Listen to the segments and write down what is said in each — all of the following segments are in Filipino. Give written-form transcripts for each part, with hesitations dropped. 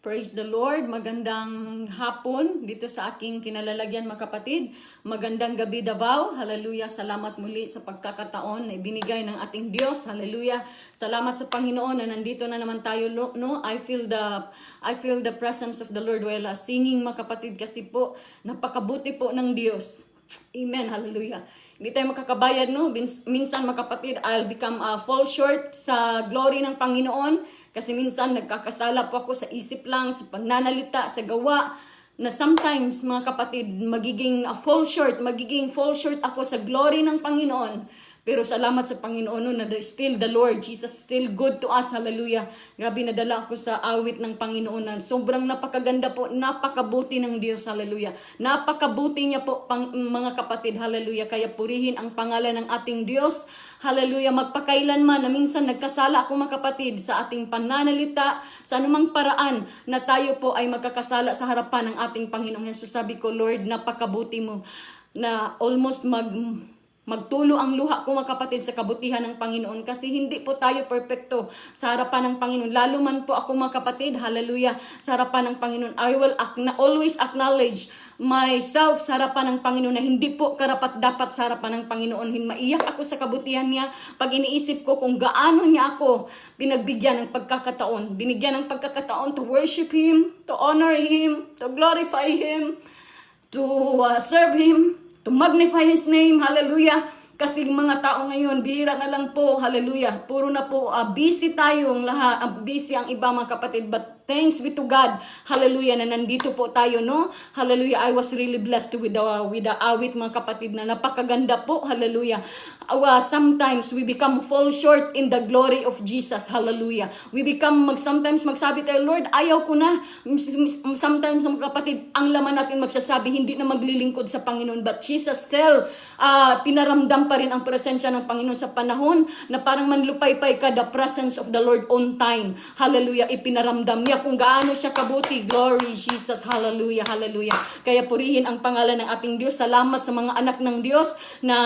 Praise the Lord. Magandang hapon dito sa aking kinalalagyan mga kapatid. Magandang gabi Davao. Hallelujah. Salamat muli sa pagkakataon na ibinigay ng ating Diyos. Hallelujah. Salamat sa Panginoon na nandito na naman tayo. No, I feel the presence of the Lord while singing mga kapatid kasi po napakabuti po ng Diyos. Amen. Hallelujah. Hindi tayo makakabayad, no? Minsan mga kapatid, I'll become fall short sa glory ng Panginoon. Kasi minsan nagkakasala po ako sa isip lang, sa pananalita, sa gawa, na sometimes mga kapatid, magiging fall short ako sa glory ng Panginoon. Pero salamat sa Panginoon no, na still the Lord Jesus still good to us. Hallelujah. Grabe, nadala ako sa awit ng Panginoon na sobrang napakaganda po, napakabuti ng Diyos. Hallelujah. Napakabuti niya po mga kapatid. Hallelujah. Kaya purihin ang pangalan ng ating Diyos. Hallelujah. Magpakailanman na minsan nagkasala ako mga kapatid sa ating pananalita, sa anumang paraan na tayo po ay magkakasala sa harapan ng ating Panginoong Jesus. Sabi ko, Lord, napakabuti mo na almost magtulo ang luha ko mga kapatid sa kabutihan ng Panginoon kasi hindi po tayo perfecto sa harapan ng Panginoon. Lalo man po ako mga kapatid, hallelujah, sa harapan ng Panginoon. I will always acknowledge myself sa harapan ng Panginoon na hindi po karapat-dapat sa harapan ng Panginoon. Maiyak ako sa kabutihan niya pag iniisip ko kung gaano niya ako pinagbigyan ng pagkakataon. Binigyan ng pagkakataon to worship Him, to honor Him, to glorify Him, to serve Him, to magnify His name, hallelujah. Kasi mga tao ngayon, bihira na lang po, hallelujah. Puro na po, busy tayong lahat, busy ang iba mga kapatid. But thanks be to God, hallelujah, na nandito po tayo, no? Hallelujah, I was really blessed with the awit mga kapatid na napakaganda po, hallelujah. Sometimes we become fall short in the glory of Jesus, hallelujah. Sometimes magsabi tayo, Lord, ayaw ko na. Sometimes mga kapatid, ang laman natin magsasabi, hindi na maglilingkod sa Panginoon. But Jesus still, pinaramdam pa rin ang presensya ng Panginoon sa panahon na parang manlupay-pay ka, the presence of the Lord on time. Hallelujah. Ipinaramdam niya kung gaano siya kabuti. Glory Jesus. Hallelujah. Hallelujah. Kaya purihin ang pangalan ng ating Diyos. Salamat sa mga anak ng Diyos na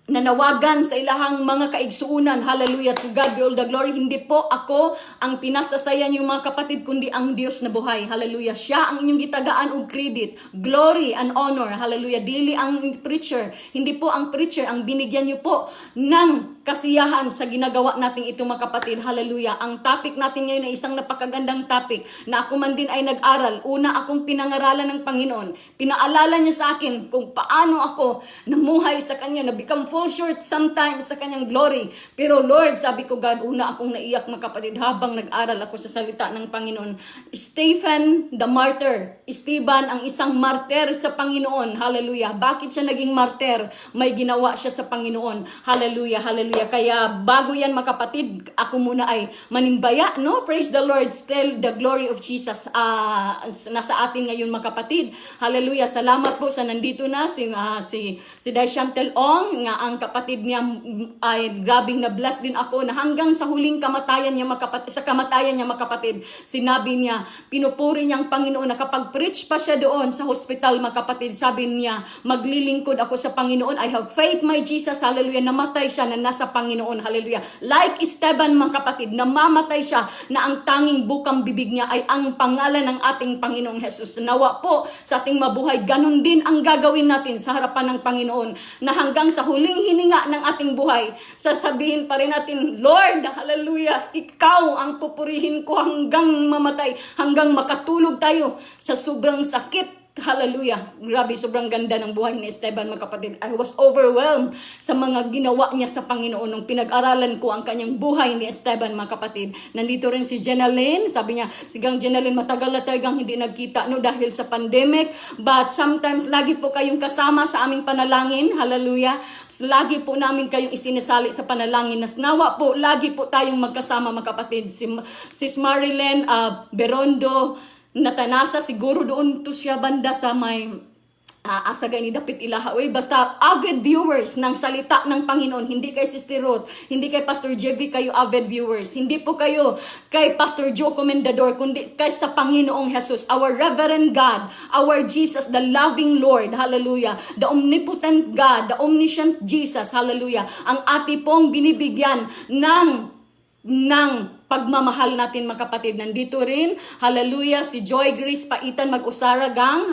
nanawagan sa ilahang mga kaigsuunan. Hallelujah. To God be all the glory. Hindi po ako ang pinasasayan yung mga kapatid, kundi ang Diyos na buhay. Hallelujah. Siya ang inyong gitagaan og credit, glory and honor. Hallelujah. Dili ang preacher. Hindi po ang preacher ang binigyan niyo po ng kasiyahan sa ginagawa natin ito mga kapatid. Hallelujah. Ang topic natin ngayon ay isang napakagandang topic na ako man din ay nag-aral. Una akong pinangaralan ng Panginoon. Pinaalala niya sa akin kung paano ako namuhay sa Kanya, na become fall short sometimes sa Kanyang glory. Pero Lord, sabi ko God, una akong naiyak mga kapatid habang nag-aral ako sa salita ng Panginoon. Stephen the martyr. Esteban ang isang martyr sa Panginoon. Hallelujah. Bakit siya naging martyr? May ginawa siya sa Panginoon. Hallelujah. Hallelujah. Kaya bago yan mga kapatid, ako muna ay manimbaya, no? Praise the Lord. Still the glory of Jesus nasa atin ngayon mga kapatid. Hallelujah. Salamat po sa nandito na si Day Chantel Ong, nga ang kapatid niya ay grabing na-bless din ako na hanggang sa huling kamatayan niya mga kapatid, sa kamatayan niya mga kapatid, sinabi niya, pinupuri niya ang Panginoon na kapag preach pa siya doon sa hospital mga kapatid, sabi niya, maglilingkod ako sa Panginoon. I have faith my Jesus. Hallelujah. Namatay siya na nasa Panginoon. Hallelujah. Like Esteban mga kapatid, namamatay siya na ang tanging bukang bibig niya ay ang pangalan ng ating Panginoong Jesus. Nawa po sa ating mabuhay, ganun din ang gagawin natin sa harapan ng Panginoon, na hanggang sa huling hininga ng ating buhay, sasabihin pa rin natin, Lord, hallelujah, ikaw ang pupurihin ko hanggang mamatay, hanggang makatulog tayo sa sobrang sakit. Hallelujah. Grabe, sobrang ganda ng buhay ni Esteban mga kapatid. I was overwhelmed sa mga ginawa niya sa Panginoon nung pinag-aralan ko ang kanyang buhay ni Esteban mga kapatid. Nandito rin si Jenaline. Sabi niya, sigang Jenaline, matagal na talagang hindi nagkita no dahil sa pandemic. But sometimes lagi po kayong kasama sa aming panalangin. Hallelujah. Lagi po namin kayong isinasali sa panalangin. Nawa po, lagi po tayong magkasama mga kapatid. Si Marilyn Berondo Natanasa, siguro doon to siya banda sa may asagay ni Dapit Ilahaway. Basta avid viewers ng salita ng Panginoon. Hindi kay Sister Ruth, hindi kay Pastor JV kayo avid viewers. Hindi po kayo kay Pastor Joe Comendador, kundi kay sa Panginoong Jesus, our Reverend God, our Jesus, the loving Lord. Hallelujah. The omnipotent God, the omniscient Jesus. Hallelujah. Ang ati pong binibigyan ng pagmamahal natin mga kapatid. Nandito rin, hallelujah, si Joy Grace Paitan Mag-Usaragang,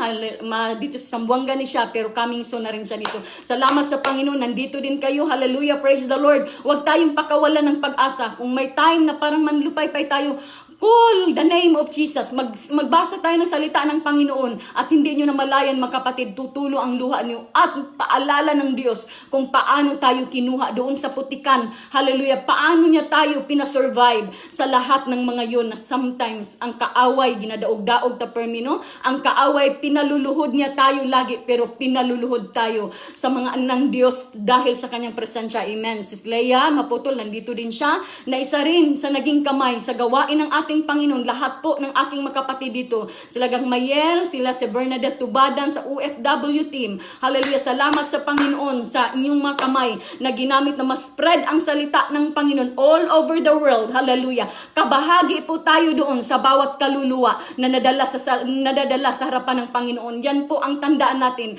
dito sa Sambuanga ni siya, pero coming soon na rin siya dito. Salamat sa Panginoon, nandito din kayo, hallelujah, praise the Lord. Huwag tayong pakawalan ng pag-asa. Kung may time na parang manlupay-pay tayo, call the name of Jesus. Magbasa tayo ng salita ng Panginoon at hindi nyo namalayan mga kapatid, tutulo ang luha niyo at paalala ng Diyos kung paano tayo kinuha doon sa putikan. Hallelujah. Paano niya tayo pinasurvive sa lahat ng mga yun na sometimes ang kaaway ginadaog-daog ta permino, ang kaaway pinaluluhod niya tayo lagi, pero pinaluluhod tayo sa mga ng Diyos dahil sa kanyang presensya. Amen. Sis Leia Maputol, nandito din siya na isa rin sa naging kamay sa gawain ng ating Panginoon. Lahat po ng aking makapatid dito, sila Gang Mayel, sila si Bernadette Tubadan sa OFW team. Hallelujah. Salamat sa Panginoon sa inyong mga kamay na ginamit na ma-spread ang salita ng Panginoon all over the world. Hallelujah. Kabahagi po tayo doon sa bawat kaluluwa na nadadala sa harapan ng Panginoon. Yan po ang tandaan natin.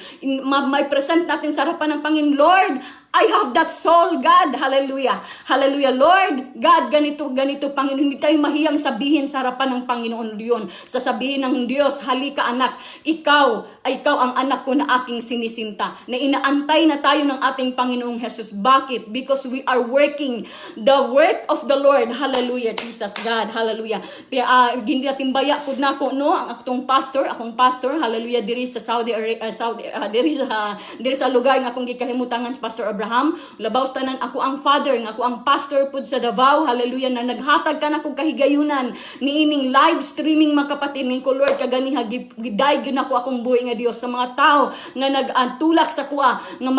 May present natin sa harapan ng Panginoon. Lord, I have that soul, God. Hallelujah. Hallelujah. Lord, God, ganito, Panginoon. Hindi tayo mahiyang sabihin sa harapan ng Panginoon yun. Sasabihin ng Diyos, halika anak, ikaw ang anak ko na aking sinisinta. Na inaantay na tayo ng ating Panginoong Jesus. Bakit? Because we are working the work of the Lord. Hallelujah, Jesus, God. Hallelujah. Gindi timbaya po na ko, no? Ang akong pastor, hallelujah, diri sa Saudi Arabia, diri sa lugar nga akong gikahimutangan sa Pastor Abraham, labaw tanan ako ang father, nga ako ang pastor pud sa Davao, hallelujah, na naghatag ka na kong kahigayunan niining live streaming mga kapatid ning ko, Lord, kaganiha giday gyud nako akong buhi nga Dios sa mga tao nga nagantulak sa kuha nga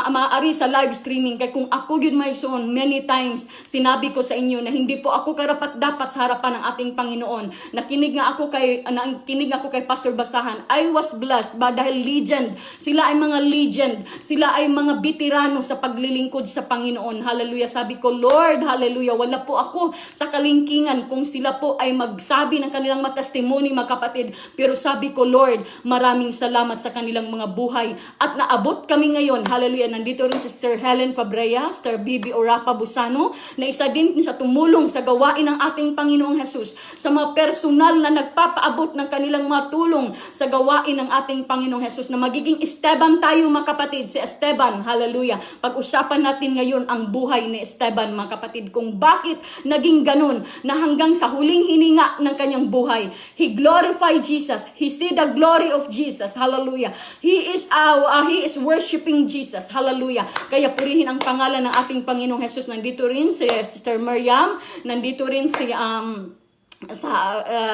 maari sa live streaming. Kay kung ako gyud maigsoon, many times sinabi ko sa inyo na hindi po ako karapat dapat sa harapan ng ating Panginoon. Nakinig nga ako kay Pastor Basahan. I was blessed ba dahil legend. Sila ay mga legend. Sila ay mga veterano sa paglilingkod sa Panginoon. Hallelujah. Sabi ko, Lord, hallelujah, wala po ako sa kalingkingan kung sila po ay magsabi ng kanilang mga testimony, mga kapatid. Pero sabi ko, Lord, maraming salamat sa kanilang mga buhay. At naabot kami ngayon. Hallelujah. Nandito rin si Sister Helen Fabrea, Sister Bibi Orapa Busano, na isa din sa tumulong sa gawain ng ating Panginoong Jesus. Sa mga personal na nagpapaabot ng kanilang mga tulong sa gawain ng ating Panginoong Jesus, na magiging Esteban tayo, mga kapatid. Si Esteban, hallelujah. Pag-usapan natin ngayon ang buhay ni Esteban, mga kapatid, kung bakit naging ganun na hanggang sa huling hininga ng kanyang buhay, he glorified Jesus. He see the glory of Jesus. Hallelujah. He is worshiping Jesus. Hallelujah. Kaya purihin ang pangalan ng ating Panginoong Jesus. Nandito rin si Sister Miriam, nandito rin si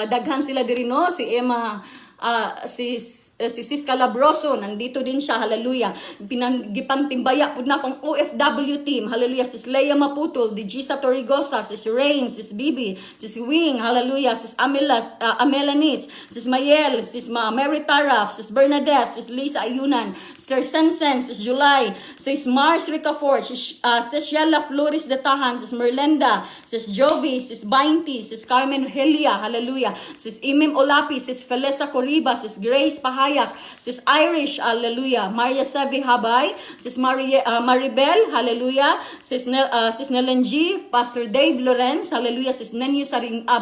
daghan sila diri no, si Emma, si Sis Calabroso, nandito din siya, hallelujah. Gipantimbaya po na kong OFW team, hallelujah. Sis Leia Maputol, di Gisa Torrigosa, Sis Rain, Sis Bibi, Sis Wing, hallelujah. Sis Amelanitz, Sis Mayel, Sis Mary Taraf, Sis Bernadette, Sis Lisa Ayunan, Sister Sensen, Sis July, Sis Mars Ricafort, Sis Sheila Flores de Tahan, Sis Merlenda, Sis Jovi, Sis Bainti, Sis Carmen Helia, hallelujah. Sis Imim Olapi, Sis Felesa Coriba, Sis Grace Pahayak, Sis Irish, hallelujah. Maria Sevi Habay, Sis Maribel, hallelujah. Sis Nelen G, Pastor Dave Lorenz, hallelujah. Sis Nenyo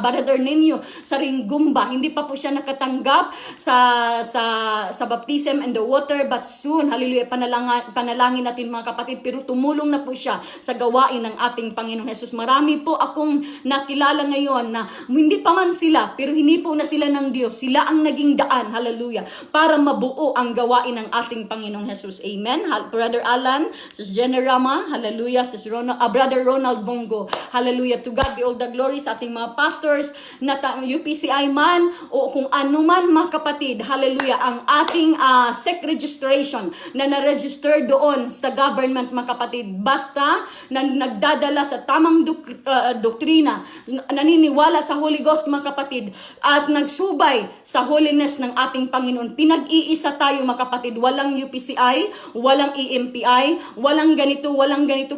Brother Nenyo Saringgumba, hindi pa po siya nakatanggap sa baptism and the water, but soon, hallelujah, panalangin natin mga kapatid, pero tumulong na po siya sa gawain ng ating Panginoong Jesus. Marami po akong nakilala ngayon na hindi pa man sila, pero hinipo na sila ng Diyos. Sila ang naging daan, hallelujah, para mabuo ang gawain ng ating Panginoong Jesus. Amen. Brother Alan, Sis Jenna Rama, hallelujah. Sis Brother Ronald Bongo, hallelujah. To God be all the glory sa ating mga pastors na UPCI man o kung ano man mga kapatid, hallelujah. Ang ating SEC registration na na-register doon sa government mga kapatid, basta na nagdadala sa tamang doktrina, naniniwala sa Holy Ghost mga kapatid, at nagsubay sa holiness ng ating Panginoon. Pinag-iisa tayo mga kapatid. Walang UPCI, walang EMPI, walang ganito,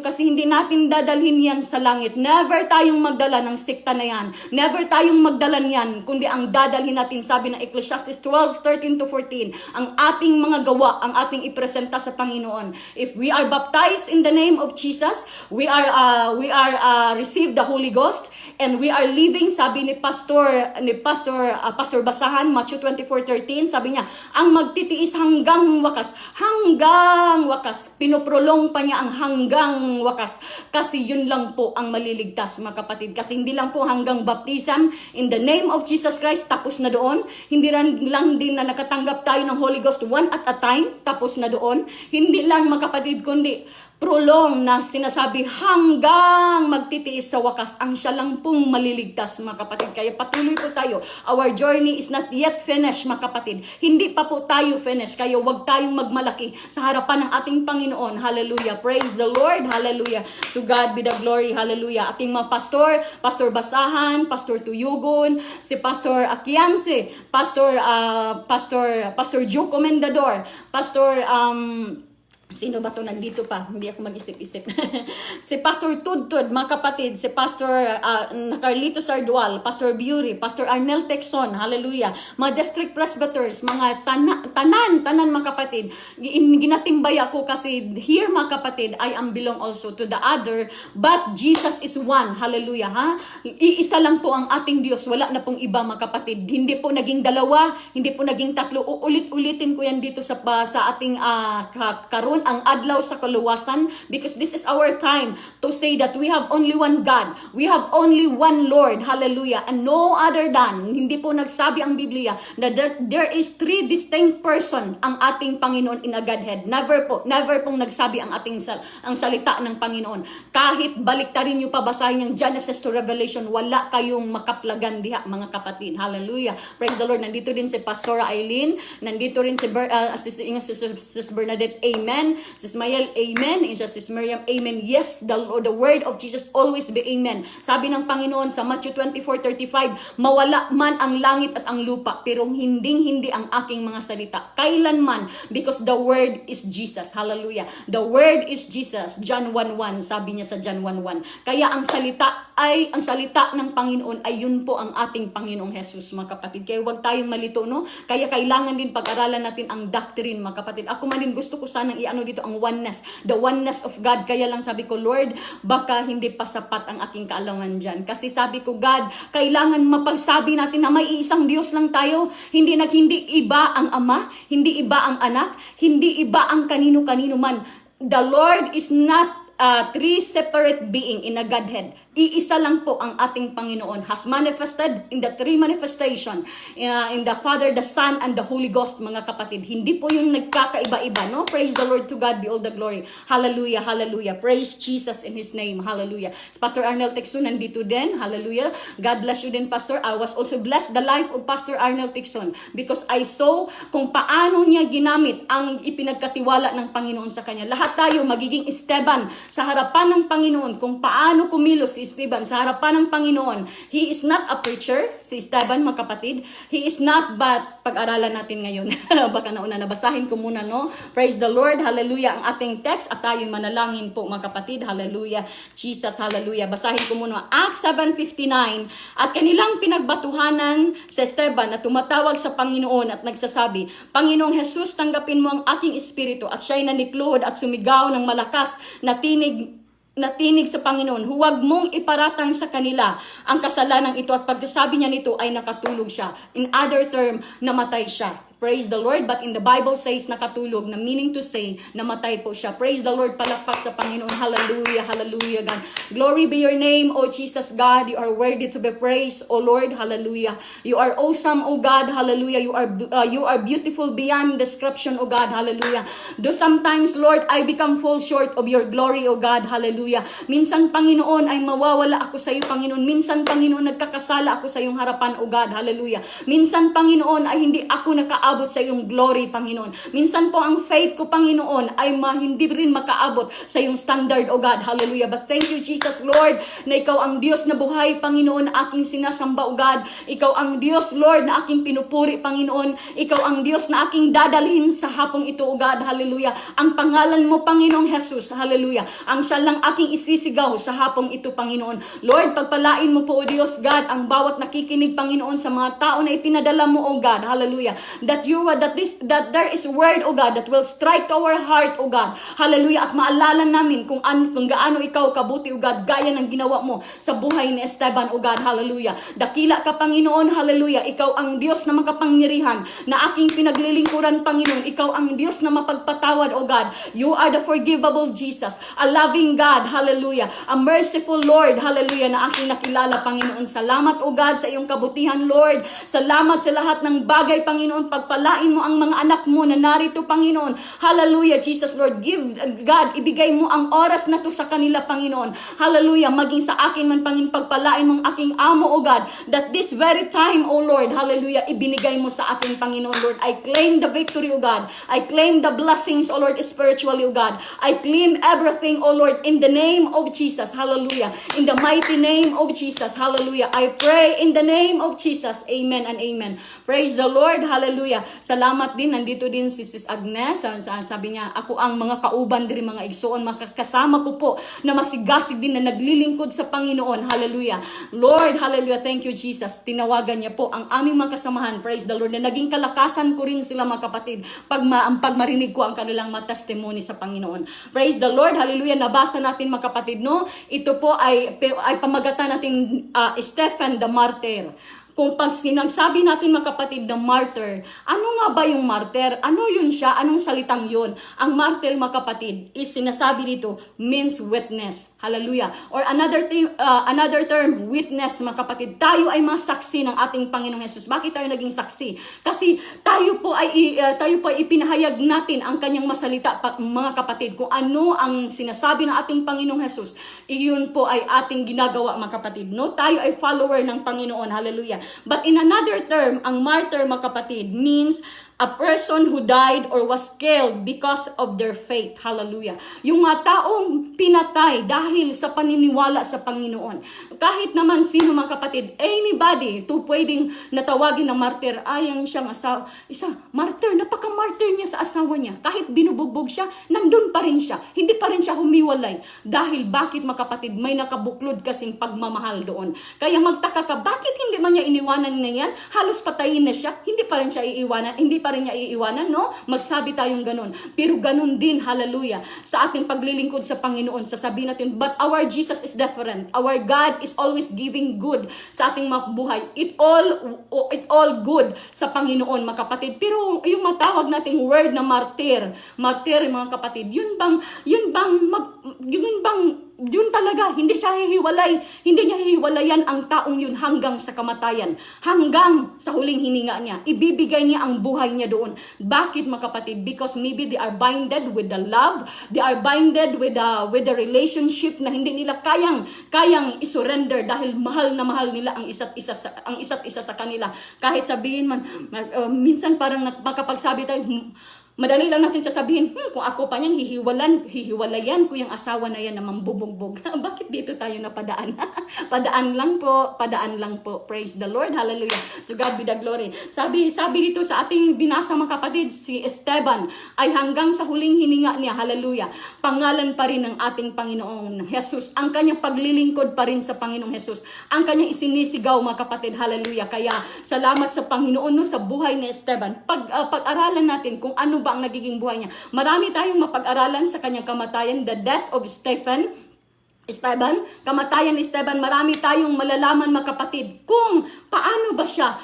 kasi hindi natin dadalhin yan sa langit. Never tayong magdala ng sekta na yan. Never tayong magdala niyan, kundi ang dadalhin natin, sabi ng Ecclesiastes 12:13-14, ang ating mga gawa, ang ating ipresenta sa Panginoon. If we are baptized in the name of Jesus, we are received the Holy Ghost, and we are living, sabi ni Pastor Basahan, Matthew 24:13, sabi niya, ang magtitiis hanggang wakas, pinoprolong pa niya ang hanggang wakas, kasi yun lang po ang maliligtas mga kapatid. Kasi hindi lang po hanggang baptism in the name of Jesus Christ, tapos na doon. Hindi lang din na nakatanggap tayo ng Holy Ghost one at a time, tapos na doon. Hindi lang mga kapatid, kundi prolong na sinasabi hanggang magtitiis sa wakas, ang siya lang pong maliligtas mga kapatid. Kaya patuloy po tayo. Our journey is not yet finished mga kapatid. Hindi pa po tayo finished. Kaya wag tayong magmalaki sa harapan ng ating Panginoon. Hallelujah. Praise the Lord. Hallelujah. To God be the glory. Hallelujah. Ating mga Pastor Basahan, Pastor Tuyugon, si Pastor Akianse, Pastor Joe Comendador, Pastor sino ba to nandito pa? Hindi ako mag-isip-isip. Si Pastor Tudtud, mga kapatid. Si Pastor Carlito Sardual, Pastor Beauty, Pastor Arnel Texon, hallelujah. Mga district presbyters, mga tanan mga kapatid. Ginatimbay ako kasi here mga kapatid, I am belong also to the other, but Jesus is one, hallelujah. Ha? Iisa lang po ang ating Diyos. Wala na pong iba mga kapatid. Hindi po naging dalawa, hindi po naging tatlo. Ulit-ulitin ko yan dito sa ating karon, ang adlaw sa kaluwasan, because this is our time to say that we have only one God, we have only one Lord, hallelujah, and no other than. Hindi po nagsabi ang Biblia na there is three distinct person ang ating Panginoon in a Godhead. Never pong nagsabi ang salita ng Panginoon. Kahit baliktarin niyo pa, basahin yung Genesis to Revelation, wala kayong makaplagan diha mga kapatid, hallelujah. Praise the Lord. Nandito din si Pastor Eileen, nandito rin si Sis Bernadette, amen. Sis Mayel, amen. And Sis Miriam, amen. Yes, the word of Jesus always be amen. Sabi ng Panginoon sa Matthew 24:35, mawala man ang langit at ang lupa, pero hindi ang aking mga salita. Kailanman, because the word is Jesus. Hallelujah. The word is Jesus. John 1:1, sabi niya sa John 1:1. Kaya ang salita ng Panginoon ay yun po ang ating Panginoong Jesus, mga kapatid. Kaya huwag tayong malito, no? Kaya kailangan din pag-aralan natin ang doctrine, mga kapatid. Ako man din gusto ko sanang dito ang oneness, the oneness of God. Kaya lang sabi ko, Lord, baka hindi pa sapat ang aking kaalaman dyan. Kasi sabi ko, God, kailangan mapagsabi natin na may isang Diyos lang tayo. Hindi iba ang Ama, hindi iba ang Anak, hindi iba ang kanino-kanino man. the Lord is not three separate being in a Godhead. Iisa lang po ang ating Panginoon has manifested in the three manifestation in the Father, the Son, and the Holy Ghost, mga kapatid. Hindi po yung nagkakaiba-iba, no? Praise the Lord, to God be all the glory. Hallelujah, hallelujah. Praise Jesus in His name. Hallelujah. Pastor Arnel Tixon nandito din. Hallelujah. God bless you din, Pastor. I was also blessed the life of Pastor Arnel Tixon because I saw kung paano niya ginamit ang ipinagkatiwala ng Panginoon sa kanya. Lahat tayo magiging Esteban sa harapan ng Panginoon kung paano kumilos si Esteban sa harapan ng Panginoon. He is not a preacher, si Esteban, mga kapatid. He is not, but pag-aralan natin ngayon. Baka nauna nabasahin ko muna, no? Praise the Lord, hallelujah, ang ating text at tayo manalangin po, mga kapatid. Hallelujah, Jesus, hallelujah. Basahin ko muna, Acts 7:59, at kanilang pinagbatuhanan sa Esteban na tumatawag sa Panginoon at nagsasabi, Panginoong Jesus, tanggapin mo ang aking espiritu, at siya'y nanikluhod at sumigaw ng malakas na tinig sa Panginoon. Huwag mong iparatang sa kanila ang kasalanan ito, at pagsasabi niya nito ay nakatulog siya. In other term, namatay siya. Praise the Lord. But in the Bible says nakatulog, na meaning to say, namatay po siya. Praise the Lord. Palakpak sa Panginoon. Hallelujah. Hallelujah, God. Glory be your name, O Jesus, God. You are worthy to be praised, O Lord. Hallelujah. You are awesome, O God. Hallelujah. You are beautiful beyond description, O God. Hallelujah. Though sometimes, Lord, I become fall short of your glory, O God. Hallelujah. Minsan, Panginoon, ay mawawala ako sa iyo, Panginoon. Minsan, Panginoon, nagkakasala ako sa iyong harapan, O God. Hallelujah. Minsan, Panginoon, ay hindi ako nakaabot sa iyong glory, Panginoon. Minsan po ang faith ko, Panginoon, ay hindi rin makaabot sa iyong standard, O God. Hallelujah. But thank you, Jesus, Lord, na ikaw ang Diyos na buhay, Panginoon, na aking sinasamba, O God. Ikaw ang Diyos, Lord, na aking pinupuri, Panginoon. Ikaw ang Diyos na aking dadalhin sa hapong ito, O God. Hallelujah. Ang pangalan mo, Panginoong Jesus. Hallelujah. Ang siya lang aking isisigaw sa hapong ito, Panginoon. Lord, pagpalain mo po, O Diyos, God, ang bawat nakikinig, Panginoon, sa mga tao na ipinadala mo, O God. Hallelujah. That there is word, O God, that will strike our heart, O God. Hallelujah. At maalala namin kung gaano ikaw kabuti, O God, gaya ng ginawa mo sa buhay ni Esteban, O God. Hallelujah. Dakila ka, Panginoon. Hallelujah. Ikaw ang Diyos na makapangyarihan na aking pinaglilingkuran, Panginoon. Ikaw ang Diyos na mapagpatawad, O God. You are the forgivable Jesus, a loving God. Hallelujah. A merciful Lord. Hallelujah. Na aking nakilala, Panginoon. Salamat, O God, sa iyong kabutihan, Lord. Salamat sa lahat ng bagay, Panginoon. Pagpalain mo ang mga anak mo na narito, Panginoon. Hallelujah, Jesus, Lord. God, ibigay mo ang oras na to sa kanila, Panginoon. Hallelujah. Maging sa akin man, Panginoon, pagpalain mo ang aking amo, O God, that this very time, O Lord, hallelujah, ibinigay mo sa akin, Panginoon, Lord. I claim the victory, O God. I claim the blessings, O Lord, spiritually, O God. I claim everything, O Lord, in the name of Jesus. Hallelujah. In the mighty name of Jesus. Hallelujah. I pray in the name of Jesus. Amen and amen. Praise the Lord. Hallelujah. Salamat din. Nandito din si Sis Agnes. Sabi niya, ako ang mga kauban din, mga igsoon, makakasama ko po na masigasig din na naglilingkod sa Panginoon. Hallelujah. Lord, hallelujah. Thank you, Jesus. Tinawagan niya po ang aming mga kasamahan. Praise the Lord. Na naging kalakasan ko rin sila, mga kapatid, pag marinig ko ang kanilang testimony sa Panginoon. Praise the Lord. Hallelujah. Nabasa natin, mga kapatid, no? Ito po ay pamagatan natin Stephen the Martyr. Kung pag sinagsabi natin, mga kapatid, na martyr, ano nga ba yung martyr? Ano yun siya? Anong salitang yun? Ang martyr, mga kapatid, is sinasabi dito, means witness. Hallelujah. Or another term, witness, mga kapatid. Tayo ay mga saksi ng ating Panginoong Jesus. Bakit tayo naging saksi? Kasi tayo po ay ipinahayag natin ang kanyang masalita, mga kapatid. Kung ano ang sinasabi ng ating Panginoong Jesus, iyon po ay ating ginagawa, mga kapatid. No? Tayo ay follower ng Panginoon. Hallelujah. But in another term, ang martyr, mga kapatid, means a person who died or was killed because of their faith. Hallelujah. Yung mga taong pinatay dahil sa paniniwala sa Panginoon. Kahit naman sino, mga kapatid, anybody to pwedeng natawagin na martyr, ayang siyang asawa. Martyr, napaka-martyr niya sa asawa niya. Kahit binubugbog siya, nandun pa rin siya. Hindi pa rin siya humiwalay. Dahil bakit, mga kapatid, may nakabuklod kasing pagmamahal doon. Kaya magtaka ka, bakit hindi man niya iniwanan na yan? Halos patayin na siya, hindi pa rin siya iiwanan, hindi pa rin niya iiwanan, no? Magsabi tayong ganun. Pero ganun din, hallelujah, sa ating paglilingkod sa Panginoon, sasabihin natin, but our Jesus is different. Our God is always giving good sa ating mga buhay. It all good sa Panginoon, mga kapatid. Pero yung matawag nating word na martir, mga kapatid, yun talaga, hindi siya hihiwalay, hindi niya hihiwalayan ang taong yun hanggang sa kamatayan, hanggang sa huling hininga niya. Ibibigay niya ang buhay niya doon. Bakit, mga kapatid? Because maybe they are binded with the love, they are binded with the relationship na hindi nila kayang isurrender dahil mahal na mahal nila ang isa't isa sa kanila. Kahit sabihin man, minsan parang makapagsabi tayo, madali lang natin sasabihin, kung ako pa niyang hihiwalayan ko yung asawa na yan na mambubugbog. Bakit dito tayo napadaan? Padaan lang po. Praise the Lord. Hallelujah. To God be the glory. Sabi dito sa ating binasa, mga kapatid, si Esteban ay hanggang sa huling hininga niya, hallelujah, pangalan pa rin ng ating Panginoong Jesus. Ang kanyang paglilingkod pa rin sa Panginoong Jesus. Ang kanyang isinisigaw, mga kapatid, hallelujah. Kaya salamat sa Panginoon, no, sa buhay ni Esteban. Pag-aralan natin kung ano ba ang nagiging buhay niya. Marami tayong mapag-aralan sa kanyang kamatayan, the death of Esteban, kamatayan ni Esteban. Marami tayong malalaman, mga kapatid, kung paano ba siya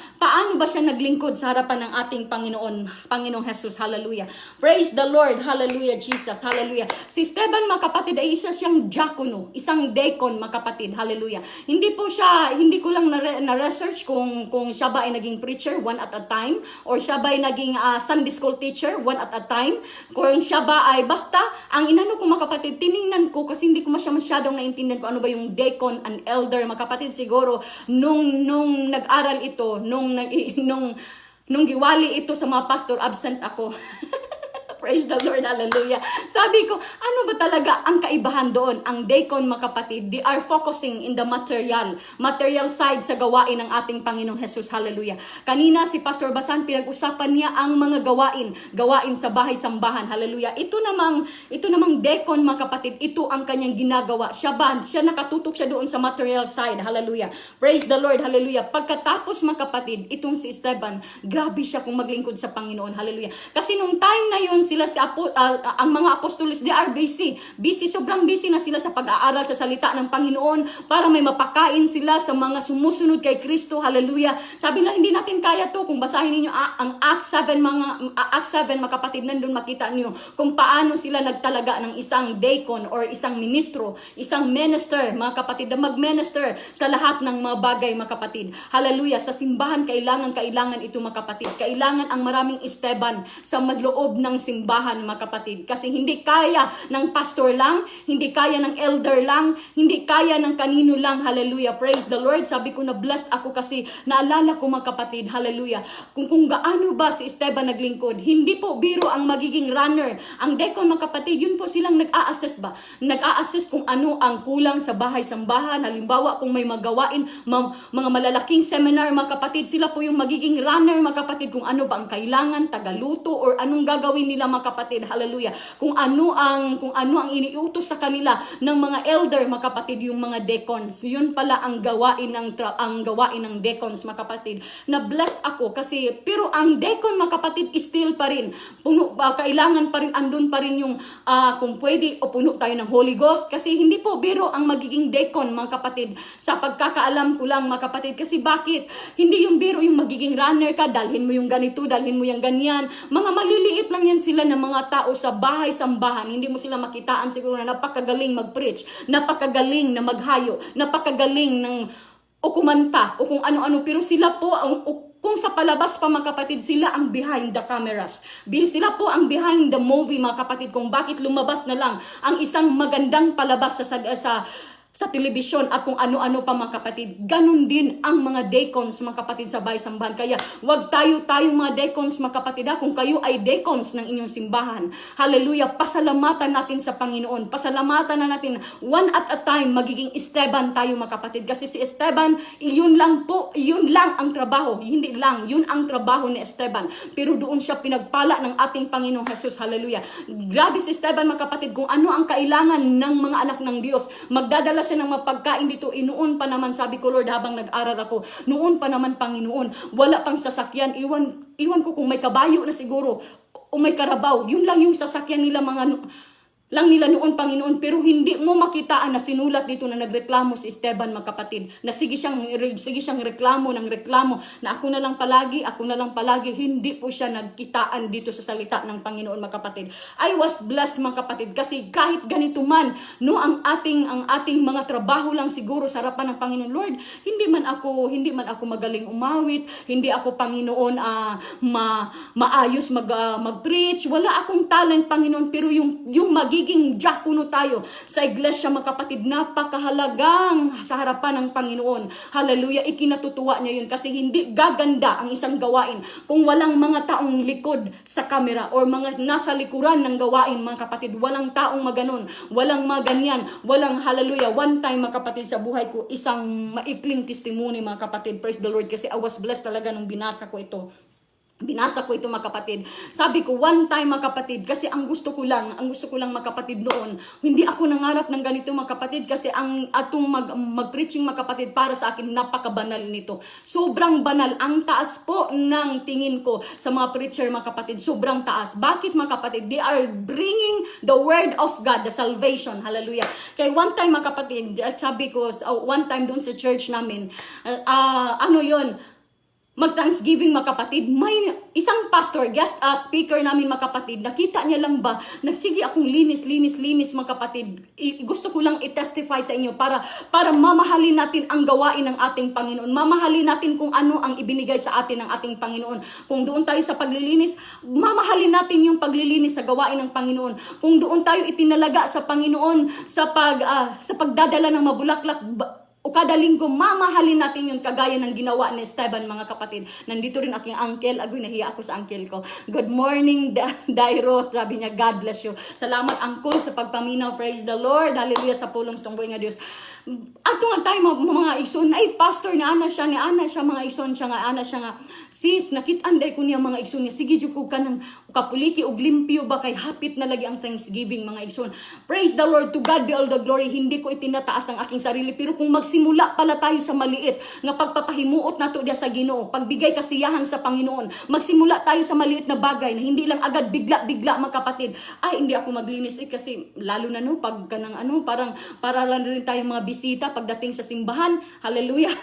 naglingkod sa harapan ng ating Panginoong Jesus. Hallelujah. Praise the Lord. Hallelujah, Jesus. Hallelujah. Si Esteban, mga kapatid, ay isa siyang diakono, isang deacon, mga kapatid. Hallelujah. Hindi ko lang na-research kung siya ba ay naging preacher one at a time, or siya ba ay naging Sunday school teacher one at a time, kung siya ba ay basta, ang inano ko, mga kapatid, tiningnan ko kasi hindi ko masyadong naintindihan ko ano ba yung deacon and elder, mga kapatid. Siguro nung nag-aral ito, nung giwali ito sa mga pastor, absent ako. Praise the Lord, hallelujah. Sabi ko, ano ba talaga ang kaibahan doon? Ang deacon, mga kapatid, they are focusing in the material side sa gawain ng ating Panginoong Jesus, hallelujah. Kanina si Pastor Basan, pinag-usapan niya ang mga gawain sa bahay-sambahan, hallelujah. Ito namang deacon, mga kapatid, ito ang kanyang ginagawa. Siya nakatutok siya doon sa material side, hallelujah. Praise the Lord, hallelujah. Pagkatapos, mga kapatid, itong si Esteban, grabe siya kung maglingkod sa Panginoon, hallelujah. Kasi nung time na yun, ang mga apostoles, they are busy, sobrang busy na sila sa pag-aaral sa salita ng Panginoon para may mapakain sila sa mga sumusunod kay Kristo, hallelujah. Sabi na, hindi natin kaya to. Kung basahin niyo ang Acts 7, mga kapatid, nandun makita niyo kung paano sila nagtalaga ng isang deacon or isang ministro, isang minister, mga kapatid, na mag-minister sa lahat ng mga bagay, mga kapatid, hallelujah. Sa simbahan, kailangan ito, mga kapatid. Kailangan ang maraming Esteban sa loob ng simbahan, mga kapatid. Kasi hindi kaya ng pastor lang, hindi kaya ng elder lang, hindi kaya ng kanino lang, hallelujah. Praise the Lord. Sabi ko na blessed ako kasi naalala ko, mga kapatid, hallelujah, kung gaano ba si Esteban naglingkod. Hindi po biro ang magiging runner. Ang deacon, mga kapatid, yun po silang nag-a-assess ba? Nag-a-assess kung ano ang kulang sa bahay-sambahan. Halimbawa, kung may magawain, mga malalaking seminar, mga kapatid, sila po yung magiging runner, mga kapatid, kung ano ba ang kailangan, tagaluto, or anong gagawin nila, mga kapatid, hallelujah. Kung ano ang iniutos sa kanila ng mga elder, mga kapatid, yung mga deacons. Yun pala ang gawain ng deacons, mga kapatid. Na blessed ako kasi, pero ang deacon, mga kapatid, still pa rin. Kailangan pa rin, andun pa rin yung kung pwede, o puno tayo ng Holy Ghost. Kasi hindi po biro ang magiging deacon, mga kapatid. Sa pagkakaalam ko lang, mga kapatid. Kasi bakit? Hindi yung biro yung magiging runner ka, dalhin mo yung ganito, dalhin mo yung ganyan. Mga maliliit lang yan sila ng mga tao sa bahay-sambahan. Hindi mo sila makitaan siguro na napakagaling mag-preach, napakagaling na maghayo, napakagaling ng kumanta o kung ano-ano. Pero sila po, kung sa palabas pa, mga kapatid, sila ang behind the cameras. Sila po ang behind the movie, mga kapatid, kung bakit lumabas na lang ang isang magandang palabas sa telebisyon at kung ano-ano pa, mga kapatid. Ganun din ang mga deacons, mga kapatid, sa bahay-sambahan. Kaya wag tayong mga deacons, mga kapatid, kung kayo ay deacons ng inyong simbahan, hallelujah, pasalamatan natin sa Panginoon. Pasalamatan na natin one at a time, magiging Esteban tayo, mga kapatid. Kasi si Esteban, yun lang ang trabaho. Hindi lang, yun ang trabaho ni Esteban. Pero doon siya pinagpala ng ating Panginoong Jesus, hallelujah. Grabe si Esteban, mga kapatid, kung ano ang kailangan ng mga anak ng Diyos. Magdadala nagdala siya ng mapagkain dito. Noon pa naman, sabi ko, Lord, habang nag-aral ako, noon pa naman, Panginoon, wala pang sasakyan. Iwan ko kung may kabayo na siguro o may karabaw. Yun lang yung sasakyan nila lang nila noon, Panginoon, pero hindi mo makitaan na sinulat dito na nagreklamo si Esteban, mga kapatid, na sige siyang reklamo na ako na lang palagi, hindi po siya nagkitaan dito sa salita ng Panginoon, mga kapatid. I was blessed, mga kapatid, kasi kahit ganito man, no, ang ating mga trabaho lang siguro sa harapan ng Panginoon, Lord, hindi man ako magaling umawit, hindi ako, Panginoon, maayos mag-preach, wala akong talent, Panginoon, pero yung magiging diakono tayo sa iglesia, mga kapatid, napakahalagang sa harapan ng Panginoon. Hallelujah, ikinatutuwa niya yun kasi hindi gaganda ang isang gawain kung walang mga taong likod sa camera or mga nasa likuran ng gawain, mga kapatid. Walang taong maganon, walang maganyan, walang hallelujah. One time, mga kapatid, sa buhay ko, isang maikling testimony, mga kapatid, praise the Lord, kasi I was blessed talaga nung binasa ko ito, mga kapatid. Sabi ko, one time, mga kapatid, kasi ang gusto ko lang, mga kapatid, noon, hindi ako nangarap ng ganito, mga kapatid, kasi atong mag-preaching, mga kapatid, para sa akin, napakabanal nito. Sobrang banal. Ang taas po ng tingin ko sa mga preacher, mga kapatid. Sobrang taas. Bakit, mga kapatid? They are bringing the word of God, the salvation. Hallelujah. Kaya one time, mga kapatid, sabi ko, one time doon sa church namin, mag-Thanksgiving, mga kapatid, may isang pastor, guest speaker namin, mga kapatid, nakita niya lang ba, nagsige akong linis, mga kapatid. Gusto ko lang i-testify sa inyo para mamahalin natin ang gawain ng ating Panginoon. Mamahalin natin kung ano ang ibinigay sa atin ng ating Panginoon. Kung doon tayo sa paglilinis, mamahalin natin yung paglilinis sa gawain ng Panginoon. Kung doon tayo itinalaga sa Panginoon sa pagdadala ng mabulaklak, o kada linggo, mamahalin natin yung kagaya ng ginawa ni Esteban, mga kapatid. Nandito rin aking uncle. Agoy, nahiya ako sa uncle ko. Good morning, Dairo. Sabi niya, God bless you. Salamat, uncle, sa pagpaminaw. Praise the Lord. Hallelujah, sa pulong stongboy nga Diyos. Ato nga tayo, mga igsoon. Ay, pastor, ni Ana siya, mga igsoon siya nga. Ana siya nga. Sis, nakitanday ko niya, mga igsoon niya. Sige, juko ka ng kapuliki o glimpyo ba kay hapit na lagi ang Thanksgiving, mga igsoon. Praise the Lord. To God be all the glory. Hindi ko itinataas ang aking sarili. Pero kung magsimula pala tayo sa maliit nga pagpapahimuot nato diya sa Ginoo, pagbigay kasiyahan sa Panginoon, magsimula tayo sa maliit na bagay na hindi lang agad bigla, mga kapatid. Ay, hindi ako maglinis kasi lalo na pag kanang para lang rin tayo mga bisita pagdating sa simbahan. Hallelujah.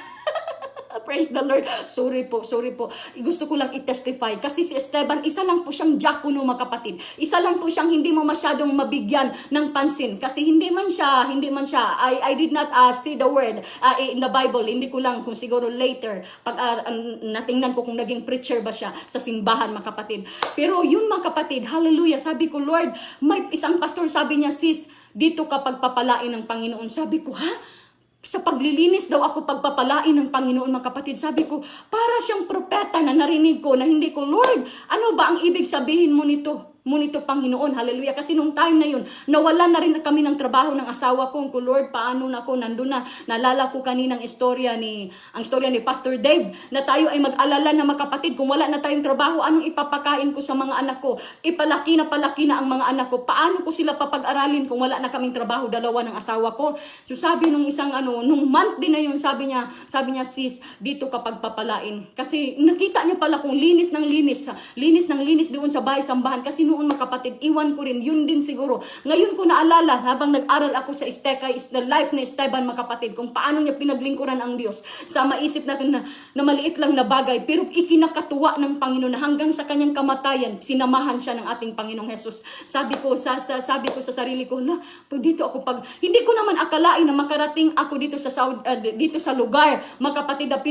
Praise the Lord. Sorry po. Gusto ko lang i-testify. Kasi si Esteban, isa lang po siyang diakono, mga kapatid. Isa lang po siyang hindi mo masyadong mabigyan ng pansin. Kasi hindi man siya, I did not see the word in the Bible. Hindi ko lang, kung siguro later, pag natingnan ko kung naging preacher ba siya sa simbahan, mga kapatid. Pero yun, mga kapatid, hallelujah. Sabi ko, Lord, may isang pastor, sabi niya, sis, dito ka pagpapalain ng Panginoon. Sabi ko, ha? Sa paglilinis daw ako pagpapalain ng Panginoon, mga kapatid. Sabi ko, para siyang propeta na narinig ko na hindi ko, Lord, ano ba ang ibig sabihin mo nito, Panginoon? Hallelujah. Kasi nung time na yun, nawala na rin kami ng trabaho ng asawa ko. Lord, paano na ako? Nandun na. Nalala ko kaninang istorya ni Pastor Dave, na tayo ay mag-alala na, mga kapatid, kung wala na tayong trabaho, anong ipapakain ko sa mga anak ko? Palaki na ang mga anak ko. Paano ko sila papag-aralin kung wala na kaming trabaho, dalawa ng asawa ko? So sabi nung nung month din na yun, sabi niya, sis, dito ka pagpapalain. Kasi nakita niya pala kung linis ng linis doon sa bahay-sambahan. Kasi noon, mga kapatid, iwan ko rin, yun din siguro. Ngayon ko naalala, habang nag-aral ako sa the life ni Esteban, mga kapatid, kung paano niya pinaglingkuran ang Diyos. Sa maisip natin na maliit lang na bagay, pero ikinakatuwa ng Panginoon na hanggang sa kanyang kamatayan, sinamahan siya ng ating Panginoong Jesus. Sabi ko sa sarili ko, dito ako hindi ko naman akalain na makarating ako dito sa lugar, mga kapatid, na